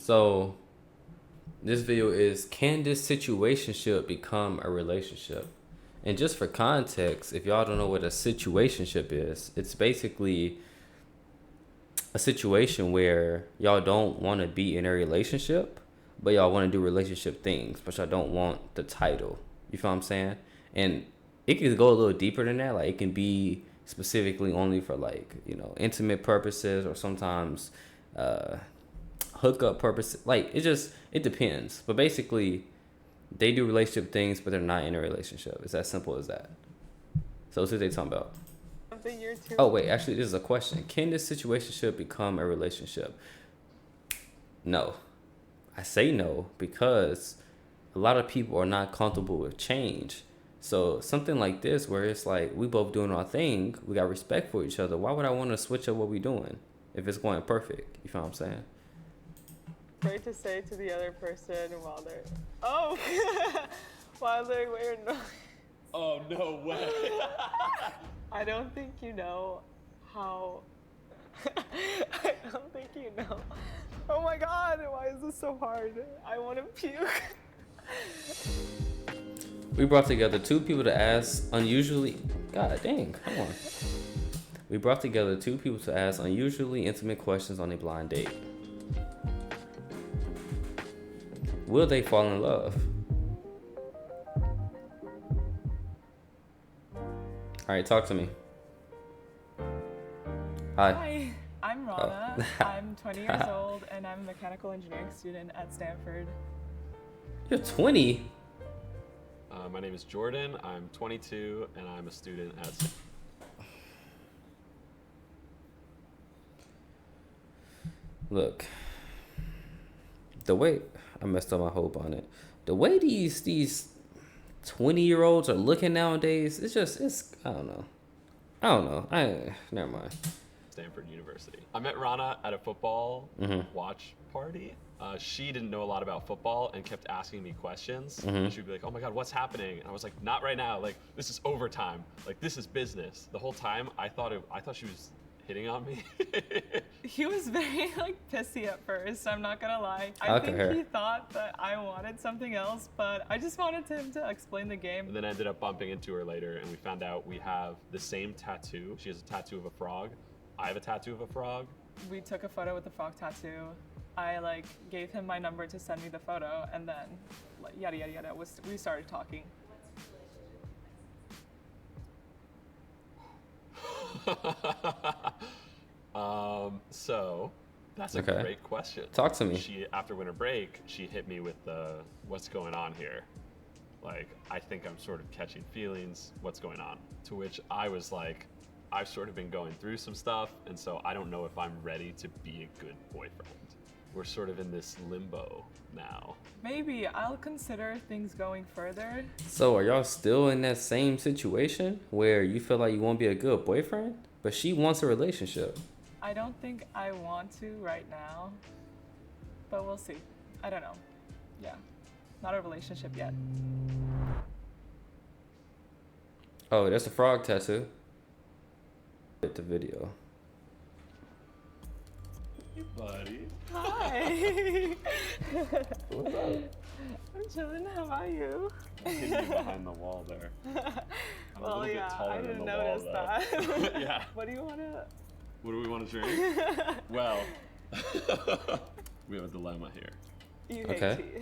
So this video is, can this situationship become a relationship? And just for context, if y'all don't know what a situationship is, it's basically a situation where y'all don't want to be in a relationship, but y'all want to do relationship things, but y'all don't want the title. You feel what I'm saying? And it can go a little deeper than that. Like, it can be specifically only for, like, you know, intimate purposes, or sometimes hookup purposes. Like, it depends. But basically, they do relationship things, but they're not in a relationship. It's as simple as that. So what's they talking about? Something you're too. Oh wait, actually, this is a question. Can this situationship become a relationship? No. I say no because a lot of people are not comfortable with change. So something like this, where it's like we both doing our thing, we got respect for each other. Why would I want to switch up what we doing if it's going perfect? You feel what I'm saying? Afraid to say to the other person while they're while they're wearing no. Oh, no way. I don't think you know how. I don't think you know. Oh my God! Why is this so hard? I want to puke. We brought together two people to ask unusually. God dang, come on. We brought together two people to ask unusually intimate questions on a blind date. Will they fall in love? All right, talk to me. Hi. Hi, I'm Rana. I'm 20 years old and I'm a mechanical engineering student at Stanford. You're 20? My name is Jordan. I'm 22, and I'm a student at. Look, the way I messed up my hope on it. The way these 20-year-olds are looking nowadays, it's I don't know. Never mind. Stanford University. I met Rana at a football watch party. She didn't know a lot about football and kept asking me questions. And she'd be like, "Oh my God, what's happening?" And I was like, "Not right now. Like, this is overtime. Like, this is business." The whole time, I thought she was hitting on me. He was very pissy at first, I'm not gonna lie. I Look at think her. he thought that I wanted something else, but I just wanted him to explain the game. And then I ended up bumping into her later, and we found out we have the same tattoo. She has a tattoo of a frog. I have a tattoo of a frog. We took a photo with the frog tattoo. I gave him my number to send me the photo, and then yada yada yada. We started talking. So that's a Okay. great question. Talk to me. She, after winter break, she hit me with the, "What's going on here? Like, I think I'm sort of catching feelings. What's going on?" To which I was like, "I've sort of been going through some stuff, and so I don't know if I'm ready to be a good boyfriend." We're sort of in this limbo now. Maybe I'll consider things going further. So are y'all still in that same situation where you feel like you won't be a good boyfriend, but she wants a relationship? I don't think I want to right now, but we'll see. I don't know. Yeah, not a relationship yet. Oh, that's a frog tattoo. Hit the video. Hey, buddy. Hi. What's up? I'm chilling. How about you? I'm hidden behind the wall there. I'm a Well, little bit yeah, taller I than didn't the wall, notice though. that. Yeah. What do you want to? What do we want to drink? Well, we have a dilemma here. You Okay. hate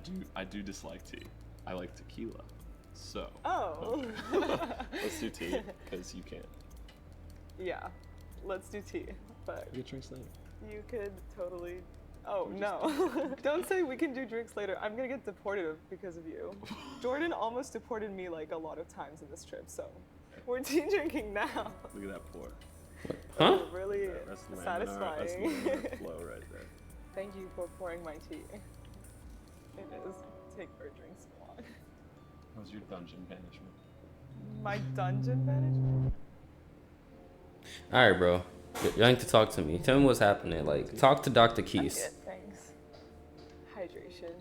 tea. I do dislike tea. I like tequila. So. Oh. Okay. Let's do tea, because you can't. Yeah, let's do tea. But We get drinks later. you could totally. Oh We no! Don't say we can do drinks later. I'm gonna get deported because of you. Jordan almost deported me a lot of times in this trip, so we're tea drinking now. Look at that pour. Huh? Really That's satisfying. That's laminar flow right there. Thank you for pouring my tea. It is. Take our drinks long. How's your dungeon management? My dungeon management? All right, bro. Y'all need to talk to me. Tell me what's happening. Like, talk to Dr. I'm Keys. good, thanks. Hydration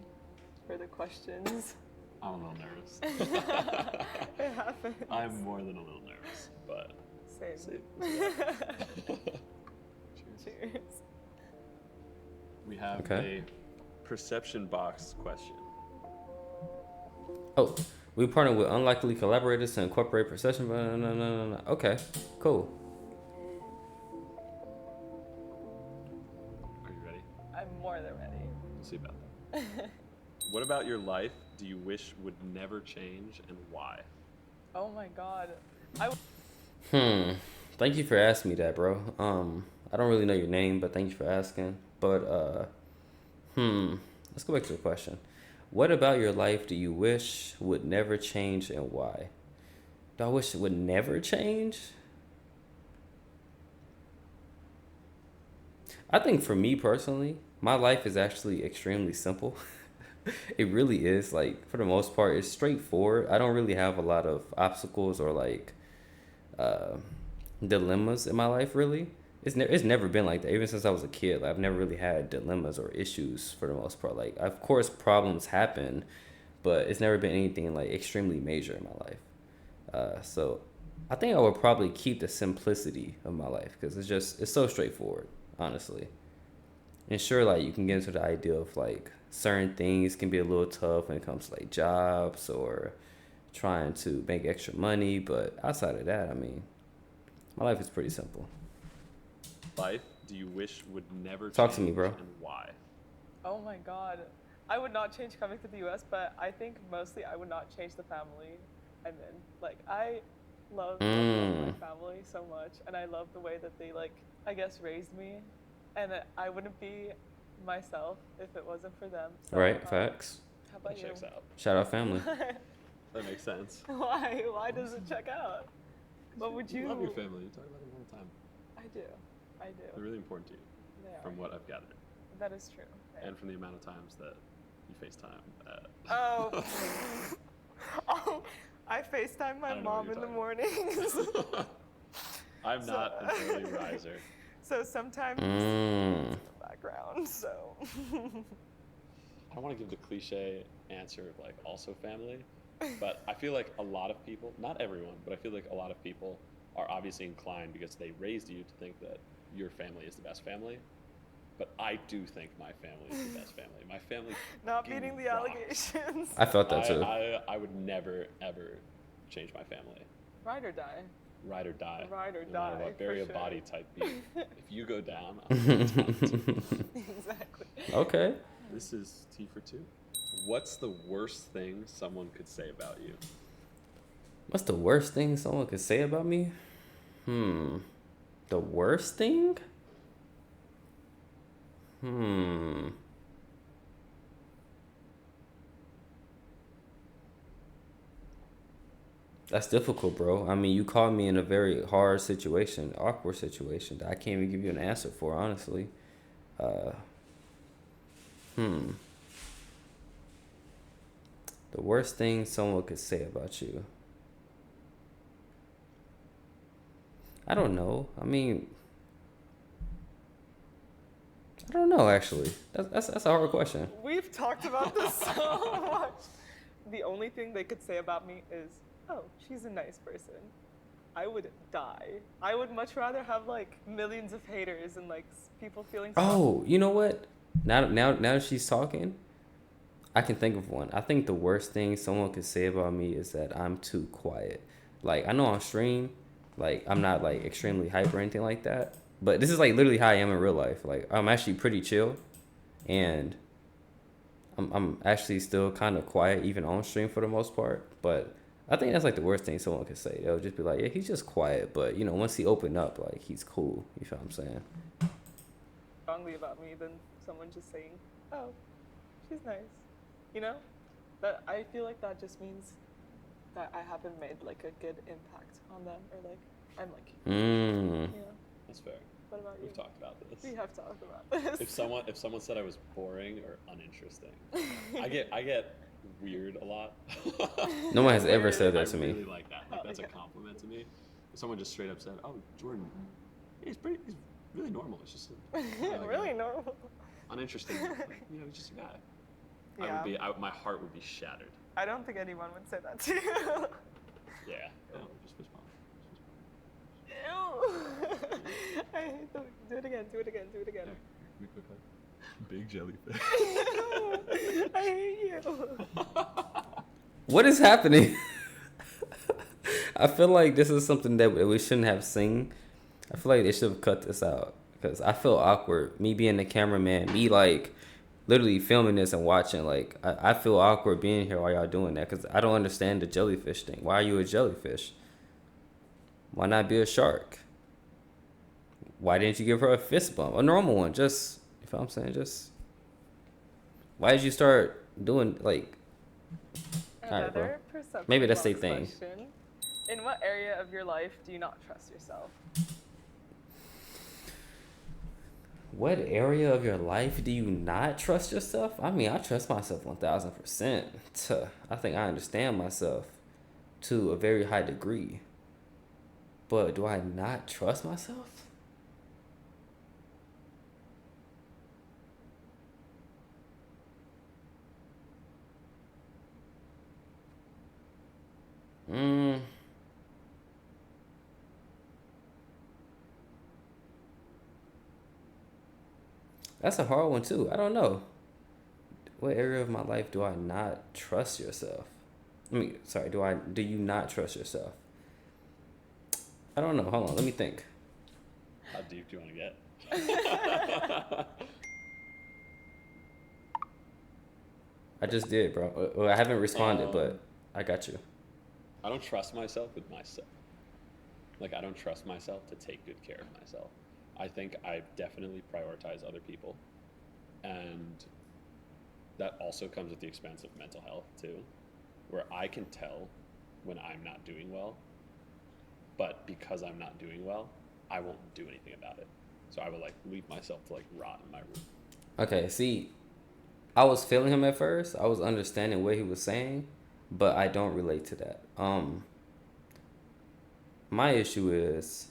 for the questions. I'm a little nervous. It happens. I'm more than a little nervous, but Same. Cheers. Cheers. We have Okay. a perception box question. Oh, we partner with unlikely collaborators to incorporate perception. No, no, no, no. Okay, cool. Are you ready? I'm more than ready. We'll see about that. What about your life do you wish would never change and why? Oh my god. I Thank you for asking me that, bro. I don't really know your name, but thank you for asking. But let's go back to the question. What about your life do you wish would never change and why? Do I wish it would never change? I think for me personally, my life is actually extremely simple. It really is. Like, for the most part, it's straightforward. I don't really have a lot of obstacles or like uh, dilemmas in my life, really. It's never been like that. Even since I was a kid, like, I've never really had dilemmas or issues for the most part. Like, of course, problems happen, but it's never been anything like extremely major in my life. So I think I would probably keep the simplicity of my life because it's so straightforward, honestly. And sure, like you can get into the idea of like certain things can be a little tough when it comes to like jobs or trying to make extra money, but outside of that, I mean, my life is pretty simple. Life do you wish would never Talk change to me, bro. and why? Oh my god. I would not change coming to the US, but I think mostly I would not change the family I'm in. Like I love my family so much, and I love the way that they like I guess raised me, and I wouldn't be myself if it wasn't for them. So Right? Facts. how about That you? checks out. Shout out family. That makes sense. Why? Why does it check out? What would you? love your family. You talk about them all the time. I do. I They're do. really important to you, They are. from what I've gathered, That is true. Yeah. and from the amount of times that you FaceTime. Oh. Oh, I FaceTime my I don't know what mom you're in the talking mornings. I'm not an early riser. So sometimes in the background, so. I don't want to give the cliche answer of like also family, but I feel like a lot of people, not everyone, but I feel like a lot of people are obviously inclined because they raised you to think that your family is the best family. But I do think my family is the best family. My family Not fucking beating the rocks. allegations. I felt that too. I would never ever change my family. Ride or die. Ride or die. Ride or no matter die, what, bury for a sure. body type beat. If you go down, I'm going down. Exactly. Okay. This is T for 2. What's the worst thing someone could say about you? What's the worst thing someone could say about me? The worst thing? That's difficult, bro. I mean, you caught me in a very hard situation, awkward situation that I can't even give you an answer for, honestly. Uh, the worst thing someone could say about you. I don't know. I mean, I don't know, actually. That's a hard question. We've talked about this so much. The only thing they could say about me is, oh, she's a nice person. I would die. I would much rather have like millions of haters and like people feeling. Oh, you know what? Now that she's talking, I can think of one. I think the worst thing someone could say about me is that I'm too quiet. Like, I know on stream, like, I'm not like extremely hype or anything like that. But this is like literally how I am in real life. Like, I'm actually pretty chill, and I'm actually still kind of quiet even on stream for the most part. But I think that's like the worst thing someone could say. They'll just be like, yeah, he's just quiet, but you know, once he opened up, like, he's cool. You feel what I'm saying? Strongly about me than someone just saying, oh, she's nice. You know? But I feel like that just means that I haven't made like a good impact on them, or like I'm like, you know. That's fair. What about you? We've talked about this. We have talked about this. If someone said I was boring or uninteresting, I get weird a lot. No one has ever said that to I me. really like that. Like, that's a compliment to me. If someone just straight up said, "Oh, Jordan, he's really normal. It's just Really normal. uninteresting. Like, you know, he's just a guy." Yeah. My heart would be shattered. I don't think anyone would say that to you. Yeah. No, just fist bump. Ew. I hate the. Do it again. Do it again. Do it again. Yeah, quickly. Big jellyfish. I hate you. What is happening? I feel like this is something that we shouldn't have seen. I feel like they should have cut this out because I feel awkward. Me being the cameraman, me like literally filming this and watching. Like I feel awkward being here while y'all doing that because I don't understand the jellyfish thing. Why are you a jellyfish? Why not be a shark? Why didn't you give her a fist bump? A normal one, just you know what I'm saying? Just why did you start doing like? Alright, bro. Another perception Maybe that's the box thing. question. In what area of your life do you not trust yourself? What area of your life do you not trust yourself? I mean, I trust myself 1000%. I think I understand myself to a very high degree. But do I not trust myself? That's a hard one too. I don't know. What area of my life do I not trust yourself? Do you not trust yourself? I don't know. Hold on, let me think. How deep do you want to get? I just did, bro. Well, I haven't responded, but I got you. I don't trust myself with myself. Like, I don't trust myself to take good care of myself. I think I definitely prioritize other people. And that also comes at the expense of mental health, too, where I can tell when I'm not doing well. But because I'm not doing well, I won't do anything about it. So I will, like, leave myself to, like, rot in my room. Okay, see, I was feeling him at first. I was understanding what he was saying, but I don't relate to that. My issue is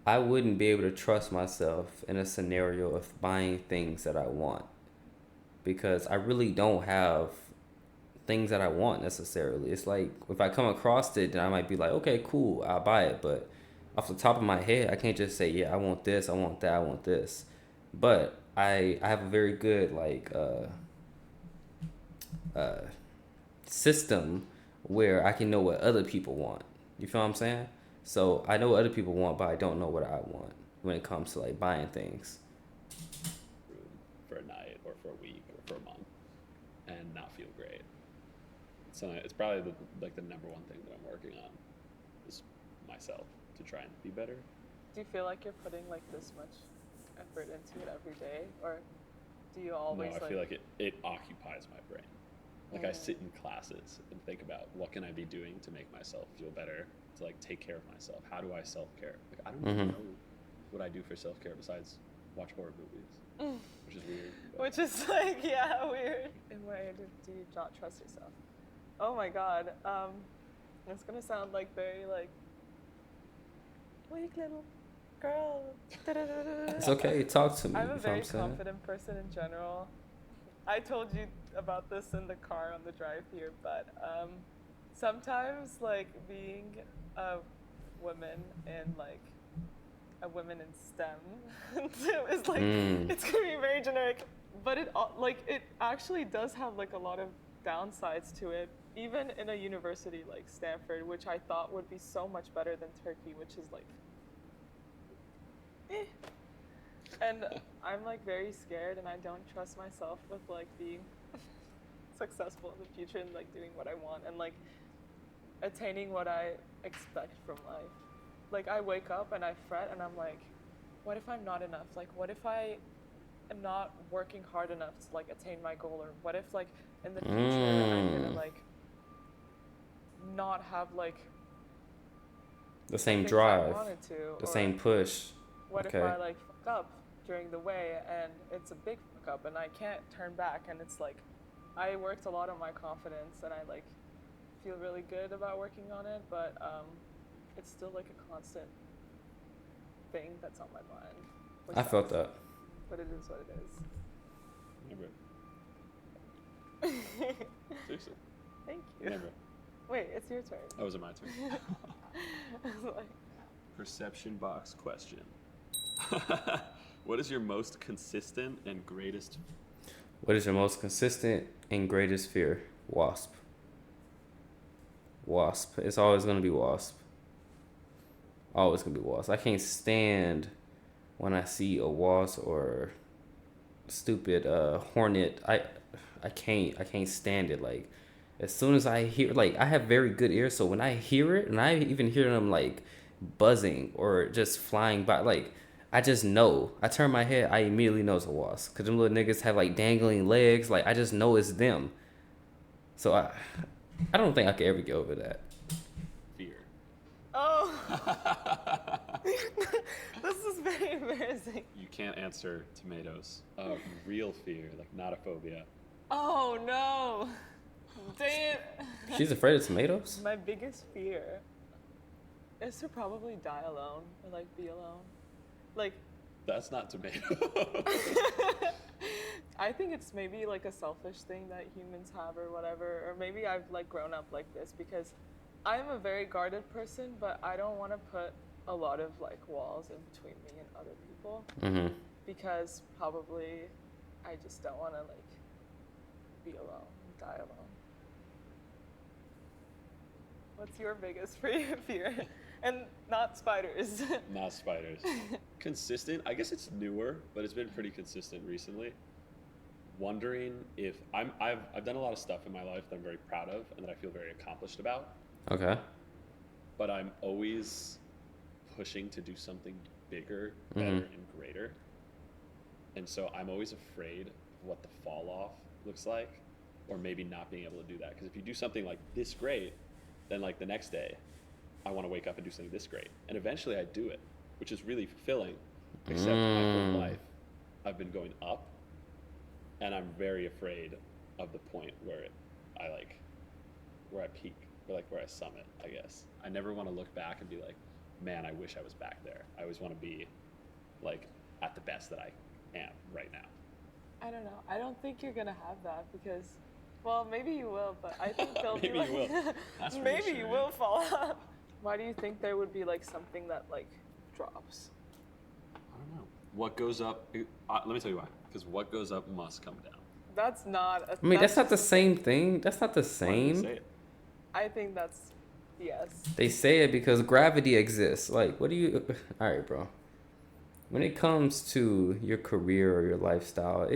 I wouldn't be able to trust myself in a scenario of buying things that I want because I really don't have things that I want necessarily. It's like if I come across it, then I might be like, okay, cool, I'll buy it. But off the top of my head, I can't just say, yeah, I want this, I want that, I want this. But I have a very good like system where I can know what other people want. You feel what I'm saying? So I know what other people want, but I don't know what I want when it comes to like buying things. Room for a night or for a week or for a month and not feel great. So it's probably the number one thing that I'm working on is myself to try and be better. Do you feel like you're putting like this much effort into it every day, or do you always? No, I feel like it occupies my brain. Like I sit in classes and think about what can I be doing to make myself feel better, to like take care of myself. How do I self-care? Like I don't even know what I do for self-care besides watch horror movies, which is weird. Which is like, yeah, weird. In what area do you not trust yourself? Oh my god. It's gonna sound like very like weak little girl. It's okay, talk to me. I'm a you very know what I'm confident person in general. I told you about this in the car on the drive here, but sometimes like being a woman in like a woman in STEM is like it's gonna be very generic, but it like it actually does have like a lot of downsides to it. Even in a university like Stanford, which I thought would be so much better than Turkey, which is like, and I'm like very scared, and I don't trust myself with like being successful in the future and like doing what I want and like attaining what I expect from life. Like I wake up and I fret and I'm like, what if I'm not enough? Like what if I am not working hard enough to like attain my goal? Or what if like in the future I'm gonna like not have like the same things drive, I wanted to, the or same push. what Okay. if I like fuck up during the way and it's a big fuck up and I can't turn back, and it's like I worked a lot on my confidence and I like feel really good about working on it, but it's still like a constant thing that's on my mind. I felt that. But it is what it is. Never. Seriously. Thank you. Never. Wait, it's your turn. Oh, was it my turn? I was like, Perception box question. What is your most consistent and greatest? What is your most consistent and greatest fear? Wasp. Wasp. It's always gonna be wasp. Always gonna be wasp. I can't stand when I see a wasp or stupid hornet. I can't stand it. Like as soon as I hear, like I have very good ears, so when I hear it, and I even hear them like buzzing or just flying by, like I just know. I turn my head, I immediately know it's a wasp, cause them little niggas have like dangling legs. Like I just know it's them. So I don't think I could ever get over that. Fear. Oh, this is very embarrassing. You can't answer tomatoes. Real fear, like not a phobia. Oh no. Dang it. She's afraid of tomatoes. My biggest fear is to probably die alone or like be alone. Like, That's not tomato. I think it's maybe like a selfish thing that humans have or whatever, or maybe I've like grown up like this because I'm a very guarded person, but I don't want to put a lot of like walls in between me and other people Mm-hmm. because probably I just don't want to like be alone, die alone. What's your biggest fear? And not spiders. Not spiders. Consistent. I guess it's newer, but it's been pretty consistent recently. Wondering if I've done a lot of stuff in my life that I'm very proud of and that I feel very accomplished about, Okay. but I'm always pushing to do something bigger, better, and greater. And so I'm always afraid of what the fall off looks like, or maybe not being able to do that. Because if you do something like this great, then like the next day, I want to wake up and do something this great. And eventually I do it, which is really fulfilling. Except my whole life, I've been going up, and I'm very afraid of the point where where I peak, or like where I summit, I guess. I never want to look back and be like, man, I wish I was back there. I always want to be like at the best that I am right now. I don't know. I don't think you're gonna have that because, well, maybe you will, but I think they'll Maybe be like, you will. That's maybe you reassuring. will fall off. Why do you think there would be like something that like drops? I don't know. What goes up, let me tell you why. Because what goes up must come down. That's not. I mean, that's not the same thing. That's not the Why do they same. say it? I think that's yes. They say it because gravity exists. Like, what do you? All right, bro. When it comes to your career or your lifestyle,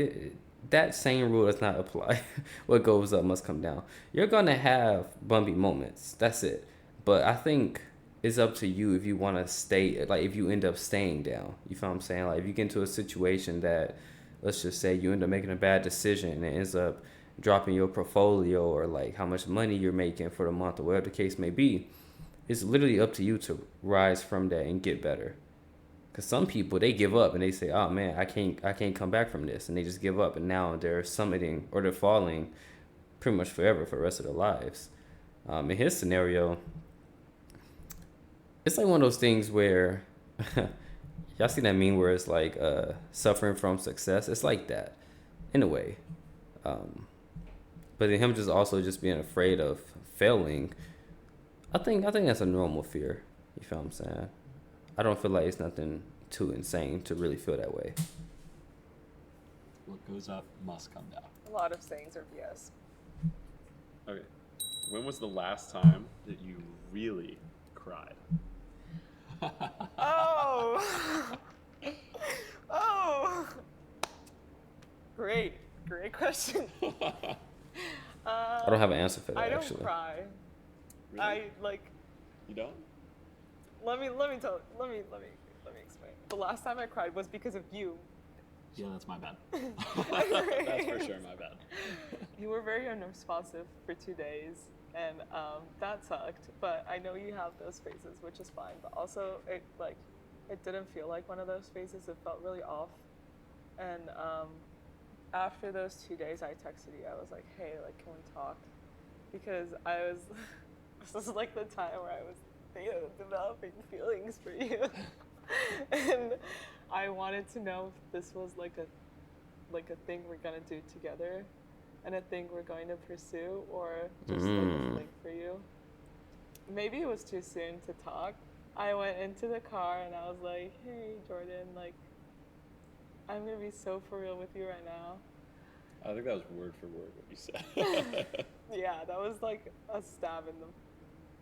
that same rule does not apply. What goes up must come down. You're gonna have bumpy moments. That's it. But I think it's up to you if you want to stay. Like, if you end up staying down, you feel what I'm saying? Like, if you get into a situation that, let's just say, you end up making a bad decision and it ends up dropping your portfolio or like how much money you're making for the month or whatever the case may be, it's literally up to you to rise from that and get better. Because some people, they give up and they say, oh man, I can't come back from this, and they just give up, and now they're summiting or they're falling pretty much forever for the rest of their lives. In his scenario, it's like one of those things where y'all see that meme where it's like suffering from success. It's like that in a way. But then him just also just being afraid of failing, I think that's a normal fear. You feel what I'm saying? I don't feel like it's nothing too insane to really feel that way. What goes up must come down. A lot of sayings are BS. Okay. When was the last time that you really cried? Oh. Oh. Great question. I don't have an answer for that, I don't actually. cry. Really? I like. You don't? Let me explain. The last time I cried was because of you. Yeah, that's my bad. That's for sure my bad. You were very unresponsive for 2 days, and that sucked. But I know you have those phases, which is fine. But also, it didn't feel like one of those phases. It felt really off. And after those 2 days, I texted you. I was like, hey, like, can we talk? Because this is like the time where I was, developing feelings for you. And I wanted to know if this was like a thing we're gonna do together, and a thing we're going to pursue, or just like a thing for you. Maybe it was too soon to talk. I went into the car and I was like, hey, Jordan, like, I'm gonna be so for real with you right now. I think that was word for word what you said. Yeah, that was like a stab in the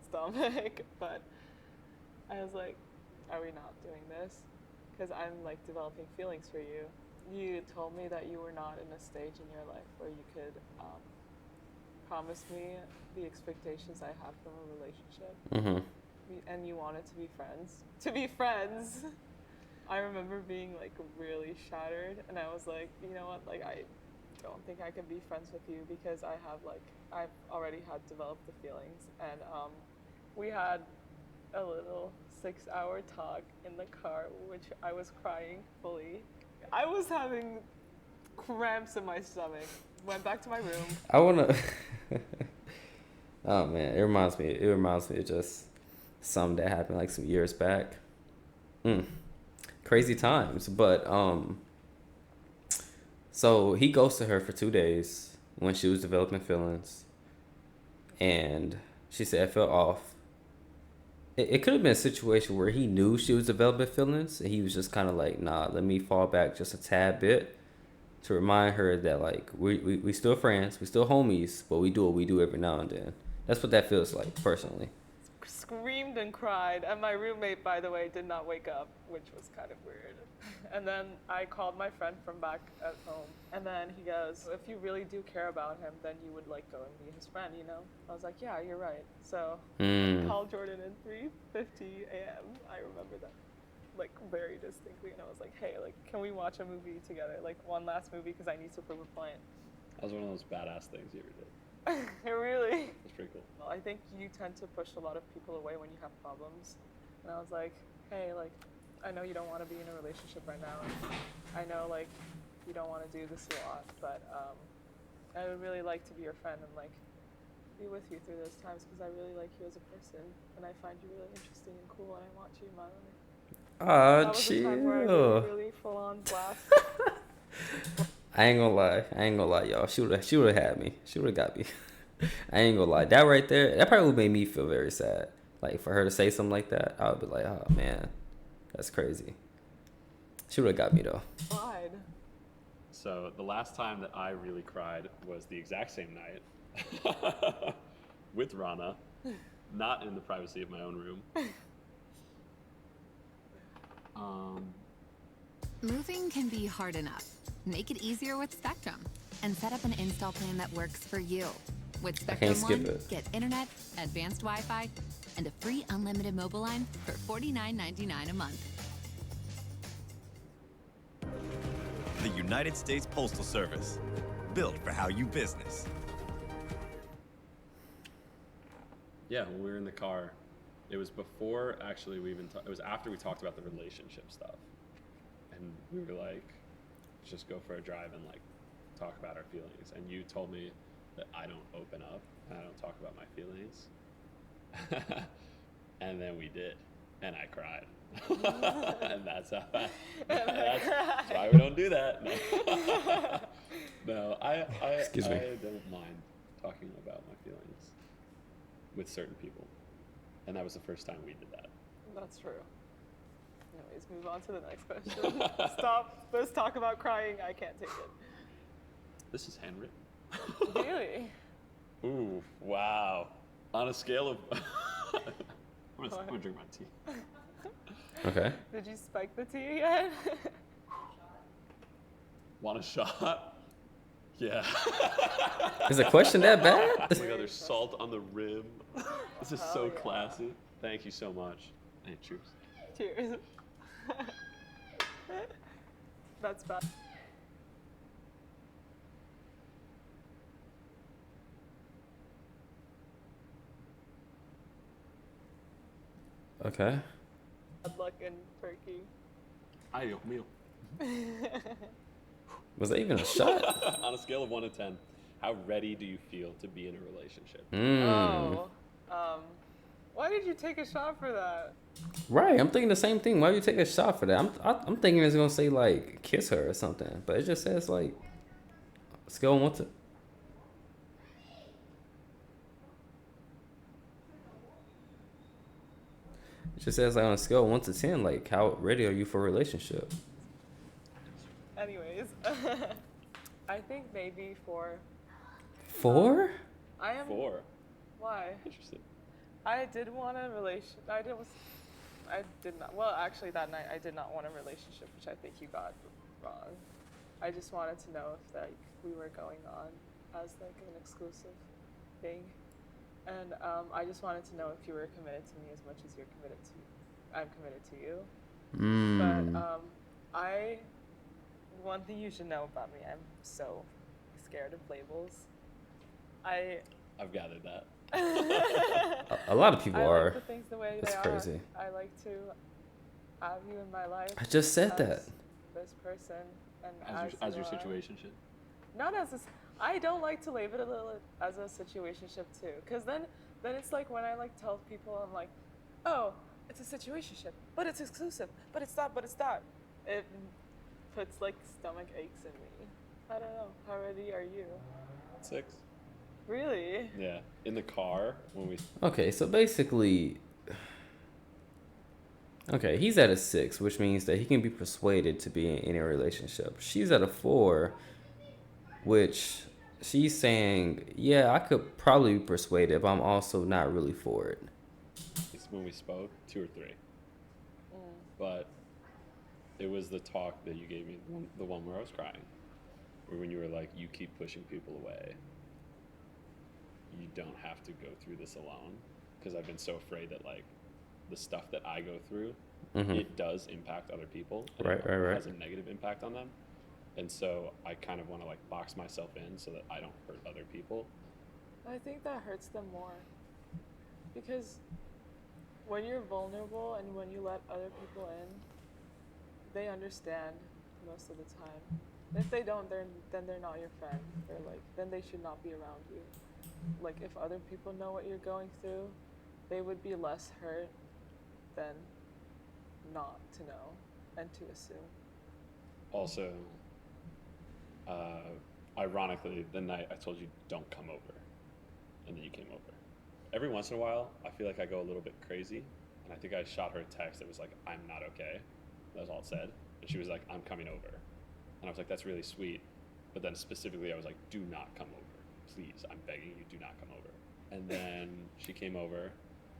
stomach. But I was like, are we not doing this? Because I'm like developing feelings for you. You told me that you were not in a stage in your life where you could promise me the expectations I had from a relationship. Mm-hmm. And you wanted to be friends. To be friends! I remember being like really shattered, and I was like, you know what, like I don't think I can be friends with you because I've already had developed the feelings. And we had a little 6-hour talk in the car, which I was crying fully. I was having cramps in my stomach. Went back to my room. I wanna. Oh man, it reminds me. It reminds me of just something that happened like some years back. Crazy times, but so he ghosted her for 2 days when she was developing feelings, and she said it felt off. It could have been a situation where he knew she was developing feelings, and he was just kind of like, nah, let me fall back just a tad bit to remind her that like we still friends, we still homies, but we do what we do every now and then. That's what that feels like personally. Screamed and cried, and my roommate, by the way, did not wake up, which was kind of weird. And then I called my friend from back at home, and then he goes, if you really do care about him, then you would like go and be his friend, you know? I was like, yeah, you're right. So I called Jordan at 3:50 a.m. I remember that like very distinctly, and I was like, hey, like, can we watch a movie together, like one last movie, because I need to prove a point. That was one of those badass things you ever did. Really? That's pretty cool. Well, I think you tend to push a lot of people away when you have problems. And I was like, hey, like, I know you don't want to be in a relationship right now. And I know, like, you don't want to do this a lot, but I would really like to be your friend and, like, be with you through those times because I really like you as a person. And I find you really interesting and cool, and I want you in my life. Ah, That was a time where I chill. really full on blast. I ain't gonna lie, y'all. She would've had me. She would've got me. I ain't gonna lie. That right there, that probably would make me feel very sad. Like for her to say something like that, I would be like, oh man, that's crazy. She would've got me though. Cried. So the last time that I really cried was the exact same night with Rana, not in the privacy of my own room. Moving can be hard enough. Make it easier with Spectrum and set up an install plan that works for you. With Spectrum skip One, it. get internet, advanced Wi-Fi, and a free unlimited mobile line for $49.99 a month. The United States Postal Service, built for how you business. Yeah, when we were in the car, it was before actually we even it was after we talked about the relationship stuff, and we were like, let's just go for a drive and like talk about our feelings. And you told me that I don't open up and I don't talk about my feelings, and then we did, and I cried, and that's why we don't do that. No, I Excuse me. I don't mind talking about my feelings with certain people. And that was the first time we did that. That's true. Anyways, move on to the next question. Stop. Let's talk about crying. I can't take it. This is handwritten. Really? Ooh, wow. On a scale of... I'm gonna drink my tea. Okay. Did you spike the tea yet? Want a shot? Yeah. Is the question that bad? Oh my god, there's salt on the rim. This is so yeah. classy. Thank you so much. Hey, cheers. Cheers. That's bad. Okay. Bad luck in Turkey. Ayo, meal. Was that even a shot? On a scale of 1 to 10, how ready do you feel to be in a relationship? Oh. Why did you take a shot for that? Right, I'm thinking the same thing. Why would you take a shot for that? I'm thinking it's gonna say like kiss her or something, but it just says like scale of 1 to. It just says like on a scale of 1 to 10, like how ready are you for a relationship? Anyways, I think maybe 4. 4? I am. 4. Why? Interesting. I did want a relation. I did not. Well, actually, that night I did not want a relationship, which I think you got wrong. I just wanted to know if like we were going on as like an exclusive thing, and I just wanted to know if you were committed to me as much as I'm committed to you. But one thing you should know about me, I'm so scared of labels. I've gathered that. A lot of people I are. like the things the way That's they crazy. are. I like to have you in my life. I just said as that. This person and As your you are. situationship. Not as this. I don't like to label it as a situationship too, because then it's like when I like tell people I'm like, oh, it's a situationship, but it's exclusive, but it's not, but it's not. It puts like stomach aches in me. I don't know. How ready are you? 6. Really? Yeah. In the car when we. Okay, so basically, okay, he's at a 6, which means that he can be persuaded to be in any relationship. She's at a 4, which she's saying, yeah, I could probably be persuaded, but I'm also not really for it. It's when we spoke 2 or 3. But it was the talk that you gave me, the one where I was crying, or when you were like, you keep pushing people away. You don't have to go through this alone, because I've been so afraid that like the stuff that I go through, it does impact other people. And Right. It has a negative impact on them, and so I kind of want to like box myself in so that I don't hurt other people. I think that hurts them more, because when you're vulnerable and when you let other people in, they understand most of the time. If they don't, then they're not your friend. Then they should not be around you. Like if other people know what you're going through, they would be less hurt than not to know and to assume. Also, ironically, the night I told you don't come over, and then you came over. Every once in a while, I feel like I go a little bit crazy, and I think I shot her a text that was like, I'm not okay. That's all it said. And she was like, I'm coming over. And I was like, that's really sweet. But then specifically, I was like, do not come over. Please, I'm begging you, do not come over. And then she came over.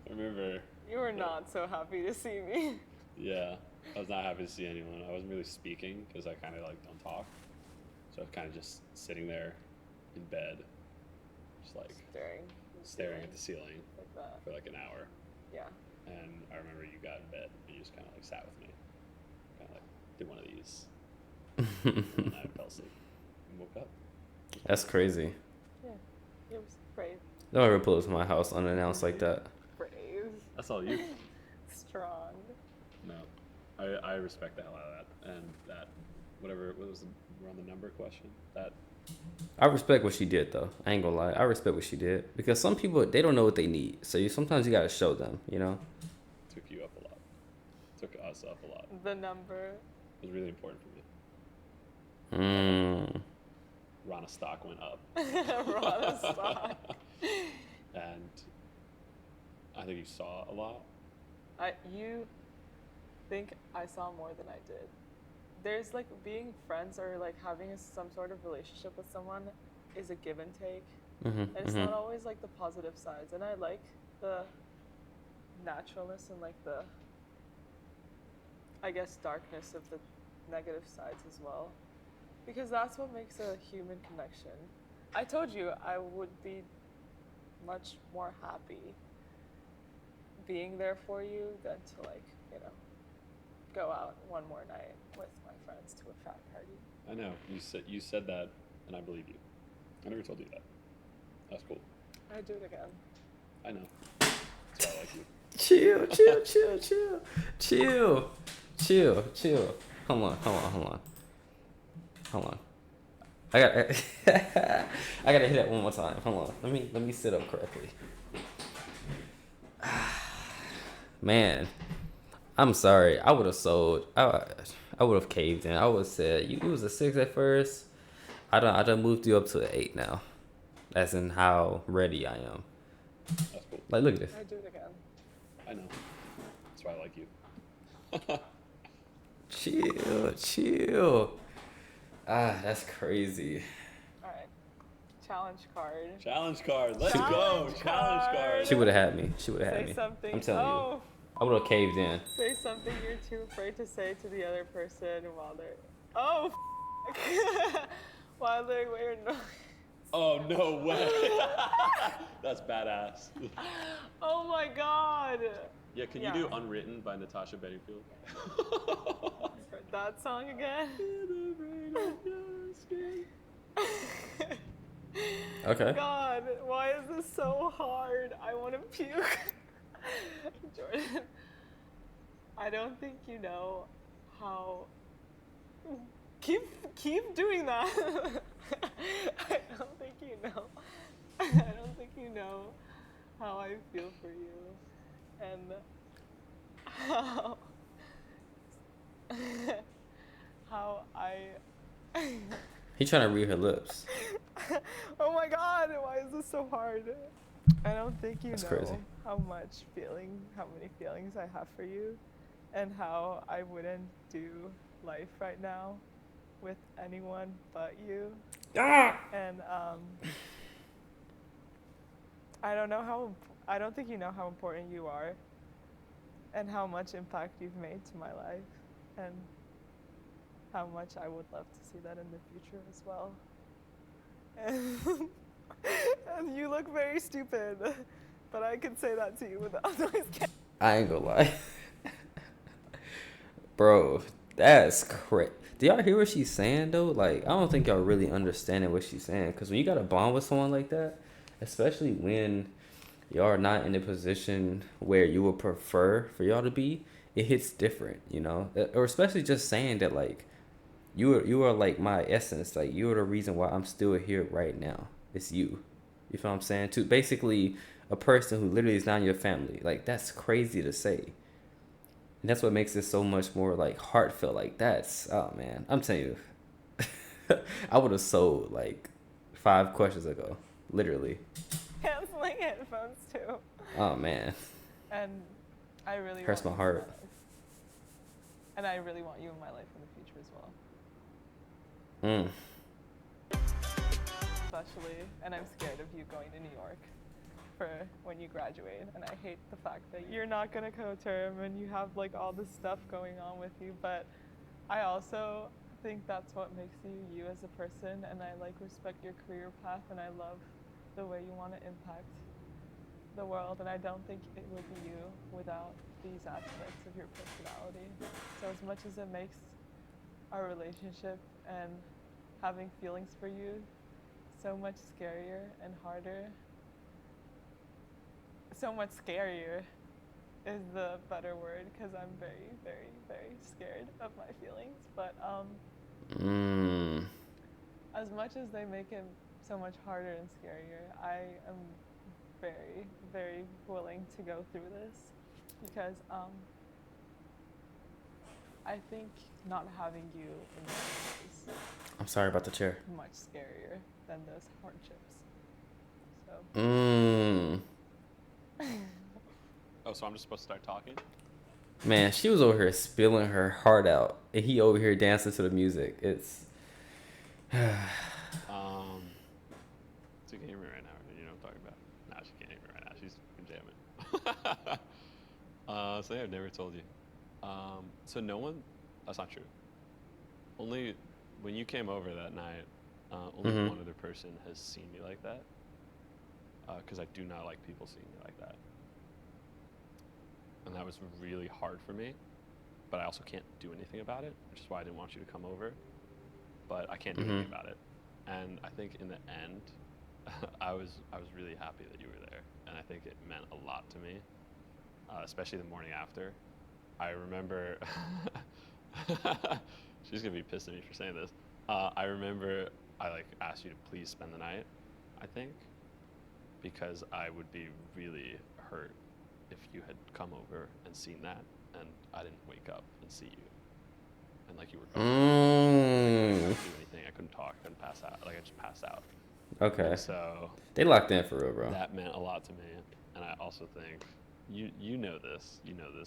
I remember. You were not so happy to see me. Yeah, I was not happy to see anyone. I wasn't really speaking because I kind of like don't talk. So I was kind of just sitting there in bed, just like staring at the ceiling like that. for like an hour. Yeah. And I remember you got in bed and you just kind of like sat with me, kind of like did one of these. And I fell asleep and woke up. That's crazy. Yeah, it was brave. Don't ever pull up to my house unannounced like that. Brave. That's all you. Strong. No, I respect the hell out of that. And that, whatever, what was the, we're on the number question? That. I respect what she did, though. I ain't gonna lie. I respect what she did. Because some people, they don't know what they need. So sometimes you gotta show them, you know? Took you up a lot. Took us up a lot. The number. It was really important for me. Rana stock went up. Rana stock. And I think you saw a lot. You think I saw more than I did. There's like being friends or like having some sort of relationship with someone is a give and take. And it's not always like the positive sides. And I like the naturalness and like the, I guess, darkness of the negative sides as well. Because that's what makes a human connection. I told you I would be much more happy being there for you than to like, you know, go out one more night with my friends to a frat party. I know. You said that, and I believe you. I never told you that. That's cool. I'd do it again. I know. That's why I like you. Chill. Hold on. I gotta hit that one more time. Hold on. Let me sit up correctly. Man, I'm sorry. I would have sold. I would have caved in. I would have said you was a 6 at first. I done moved you up to an 8 now. That's in how ready I am. That's cool. Like, look at this. I'd do it again. I know. That's why I like you. Chill. That's crazy. All right. Challenge card. Challenge card. Let's Challenge go. Challenge card. card. She would have had me. She would have had Say me. something. I'm telling you. Oh, I would have caved in. say something you're too afraid to say to the other person while they're. Oh, while they're wearing noise. Oh, no way. That's badass. Oh my god. Yeah, can you do Unwritten by Natasha Bedingfield? That song again? Okay. God, why is this so hard? I want to puke. Jordan, I don't think you know how. Keep doing that. I don't think you know. I don't think you know how I feel for you, and how I. He trying to read her lips. Oh my god, why is this so hard? I don't think you That's know crazy. how many feelings I have for you, and how I wouldn't do life right now with anyone but you. And I don't think you know how important you are, and how much impact you've made to my life, and how much I would love to see that in the future as well. And you look very stupid, but I can say that to you without noise. I ain't gonna lie. Bro, that's crazy. Do y'all hear what she's saying, though? Like, I don't think y'all really understanding what she's saying. Because when you got to bond with someone like that, especially when y'all are not in a position where you would prefer for y'all to be, it hits different, you know? Or especially just saying that, like, you are like my essence. Like, you are the reason why I'm still here right now. It's you. You feel what I'm saying? To basically a person who literally is not in your family. Like, that's crazy to say. And that's what makes it so much more, like, heartfelt. Like, that's, oh, man. I'm telling you. I would have sold, like, 5 questions ago. Literally. Canceling headphones, too. Oh, man. And I really Hurts want my you in heart. life. And I really want you in my life in the future as well. Especially, and I'm scared of you going to New York for when you graduate, and I hate the fact that you're not gonna co-term and you have like all this stuff going on with you, but I also think that's what makes you you as a person, and I like respect your career path, and I love the way you want to impact the world, and I don't think it would be you without these aspects of your personality. So as much as it makes our relationship and having feelings for you so much scarier and harder, so much scarier is the better word, because I'm very, very, very scared of my feelings. But as much as they make it so much harder and scarier, I am very, very willing to go through this, because I think not having you in my life is I'm sorry about the chair. much scarier than those hardships. So. Oh, so I'm just supposed to start talking? Man, she was over here spilling her heart out, and he over here dancing to the music. It's So you can hear me right now, you know what I'm talking about? Nah, she can't hear me right now. She's jamming. So yeah, I've never told you. So no one, that's not true. Only when you came over that night, only one other person has seen me like that. Because I do not like people seeing me like that. And that was really hard for me, but I also can't do anything about it, which is why I didn't want you to come over. But I can't do anything about it. And I think in the end, I was really happy that you were there, and I think it meant a lot to me, especially the morning after. I remember, she's gonna be pissed at me for saying this. I remember I like asked you to please spend the night, I think, because I would be really hurt if you had come over and seen that, and I didn't wake up and see you, and like you were gone. I couldn't do anything. I couldn't talk. I couldn't pass out. Like I just passed out. okay. And so They locked in for real, bro. that meant a lot to me, and I also think you know this,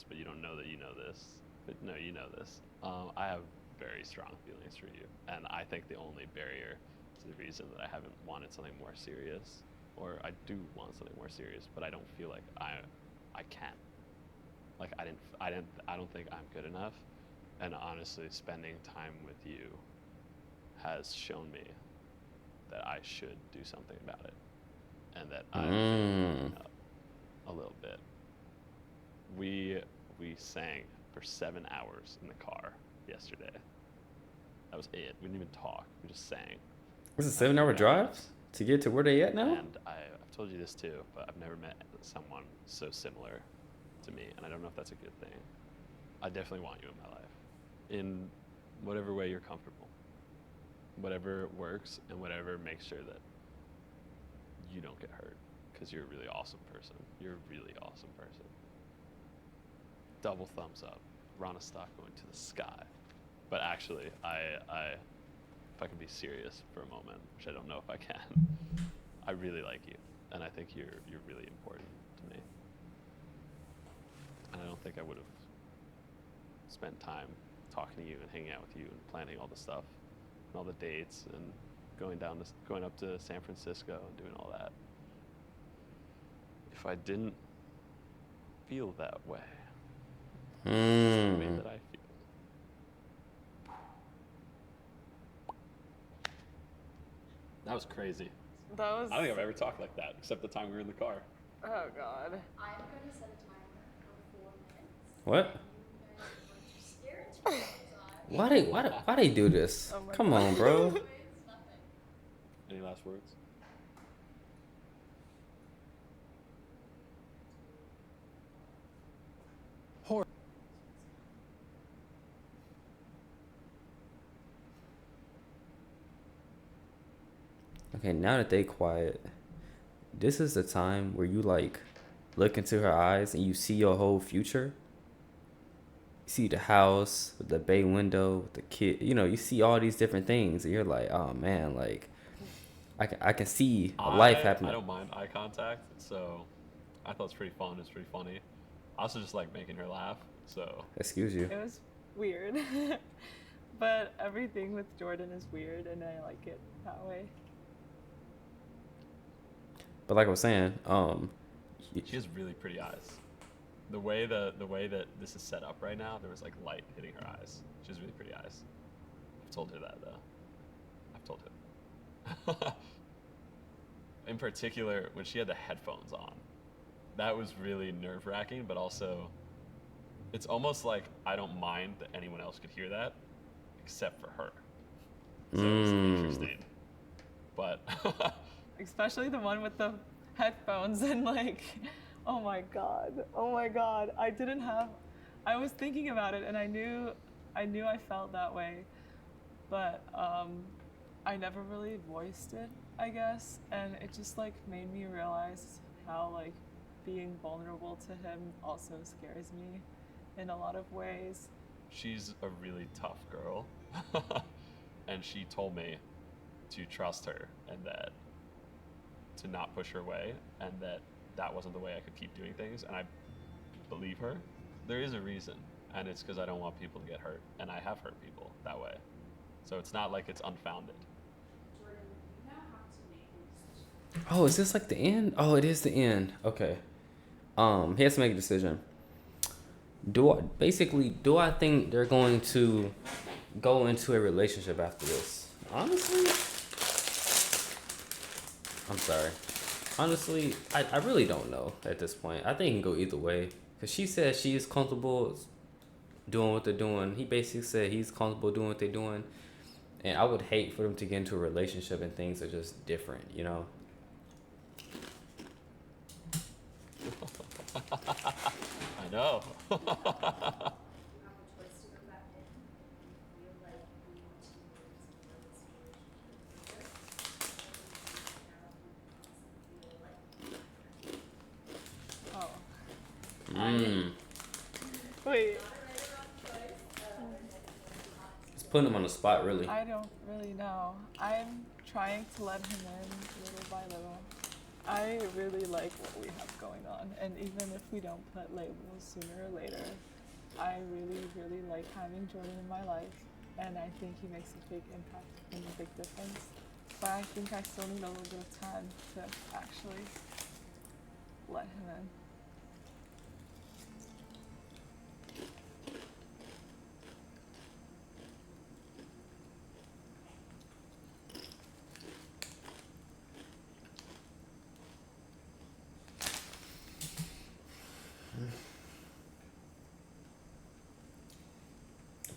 but you don't know that you know this. But no, you know this. I have very strong feelings for you. And I think the only barrier to the reason that I haven't wanted something more serious, or I do want something more serious, but I don't feel like I can. Like I don't think I'm good enough. And honestly, spending time with you has shown me that I should do something about it, and that I'm giving up a little bit. We sang for 7 hours in the car yesterday. That was it. We didn't even talk. We just sang. It's a 7-hour drive to get to where they at now? And I've told you this too, but I've never met someone so similar to me, and I don't know if that's a good thing. I definitely want you in my life, in whatever way you're comfortable, whatever works, and whatever makes sure that you don't get hurt, because you're a really awesome person. You're a really awesome person. Double thumbs up. Rana stock going to the sky. But actually, if I can be serious for a moment, which I don't know if I can, I really like you, and I think you're really important to me. And I don't think I would have spent time talking to you and hanging out with you and planning all the stuff and all the dates and going up to San Francisco and doing all that if I didn't feel that way. The way that I feel. That was crazy. That was. I don't think I've ever talked like that, except the time we were in the car. Oh God. I'm going to set a timer for 4 minutes. What? You guys are going to stare into my eyes. Why they do this? Oh my Come God. on, bro. It's nothing. Any last words? Okay, now that they quiet, this is the time where you like look into her eyes and you see your whole future. You see the house with the bay window, with the kid. You know, you see all these different things, and you're like, oh man, like I can see a life happening. I don't mind eye contact, so I thought it's pretty fun. It's pretty funny. I also just like making her laugh, so. Excuse you. It was weird, but everything with Jordan is weird, and I like it that way. But like I was saying, She has really pretty eyes. The way that this is set up right now, there was like light hitting her eyes. She has really pretty eyes. I've told her that though. I've told her. In particular, when she had the headphones on, that was really nerve-wracking, but also it's almost like I don't mind that anyone else could hear that except for her. So it's interesting. But Especially the one with the headphones and like, oh my god, I was thinking about it, and I knew I felt that way, but I never really voiced it, I guess, and it just like made me realize how like being vulnerable to him also scares me in a lot of ways. she's a really tough girl. And she told me to trust her and that to not push her away, and that wasn't the way I could keep doing things, and I believe her. There is a reason, and it's because I don't want people to get hurt, and I have hurt people that way. So it's not like it's unfounded. Jordan, you now have to make a decision. Oh, is this like the end? Oh, it is the end. Okay. He has to make a decision. Do I think they're going to go into a relationship after this? Honestly, I'm sorry. Honestly, I really don't know at this point. I think it can go either way. Because she said she is comfortable doing what they're doing. He basically said he's comfortable doing what they're doing. And I would hate for them to get into a relationship and things are just different, you know? I know. You have a choice to go back in if you feel like you want to explore this relationship. Oh. Wait, It's putting him on the spot, really. I don't really know. I'm trying to let him in little by little. I really like what we have going on, and even if we don't put labels sooner or later, I really, really like having Jordan in my life. and I think he makes a big impact and a big difference. But I think I still need a little bit of time to actually let him in.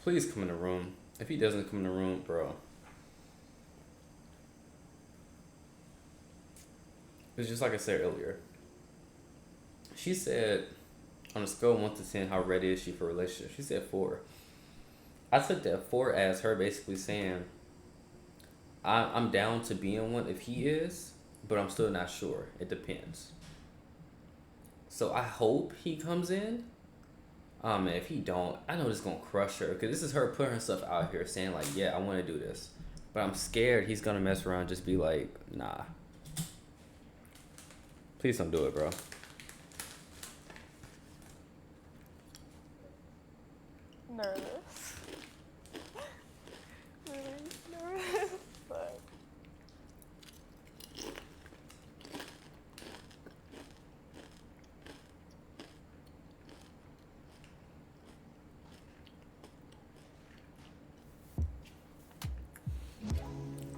Please come in the room. If he doesn't come in the room, bro. It's just like I said earlier. She said, on a scale of 1 to 10, how ready is she for a relationship? She said 4. I took that 4 as her basically saying, I'm down to be in one if he is, but I'm still not sure. It depends. So I hope he comes in. Man, if he don't, I know this is gonna crush her, because this is her putting herself out here saying like, yeah, I want to do this, but I'm scared he's gonna mess around and just be like, nah. Please don't do it, bro. Nervous. Really nervous, but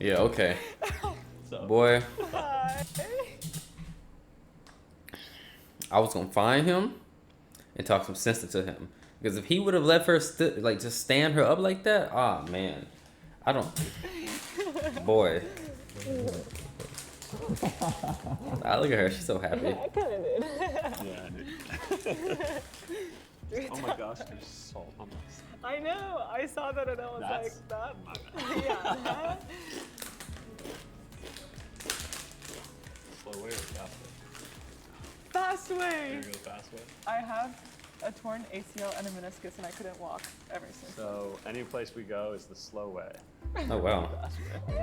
Yeah, okay. So, Boy, hi. I was gonna find him and talk some sense into him. Because if he would have left her just stand her up like that, man. I don't. Boy. Look at her, she's so happy. I kind of did. yeah, I knew. Oh my gosh, there's salt on this. I know. I saw that and I was That's like, that. my bad. Yeah. That. Slow way or fast way? Fast You're way. gonna go the fast way? I have a torn ACL and a meniscus, and I couldn't walk ever since. So any place we go is the slow way. Oh, wow. Fast way.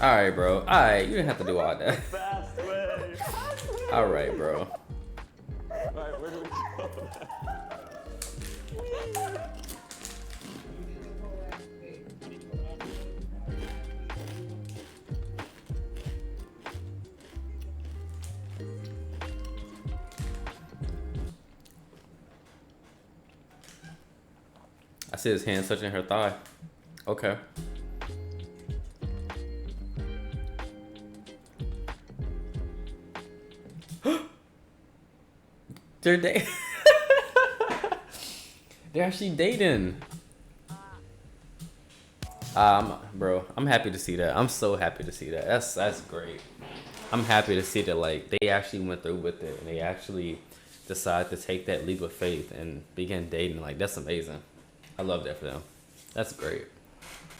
Alright, bro. Alright, you didn't have to do all that. Fast way. Alright, bro. Alright, where do we go? I see his hand touching her thigh. Okay. They're dating. They're actually dating. Bro, I'm happy to see that. I'm so happy to see that. That's great. I'm happy to see that like they actually went through with it and they actually decided to take that leap of faith and begin dating. Like that's amazing. I love that for them. That's great.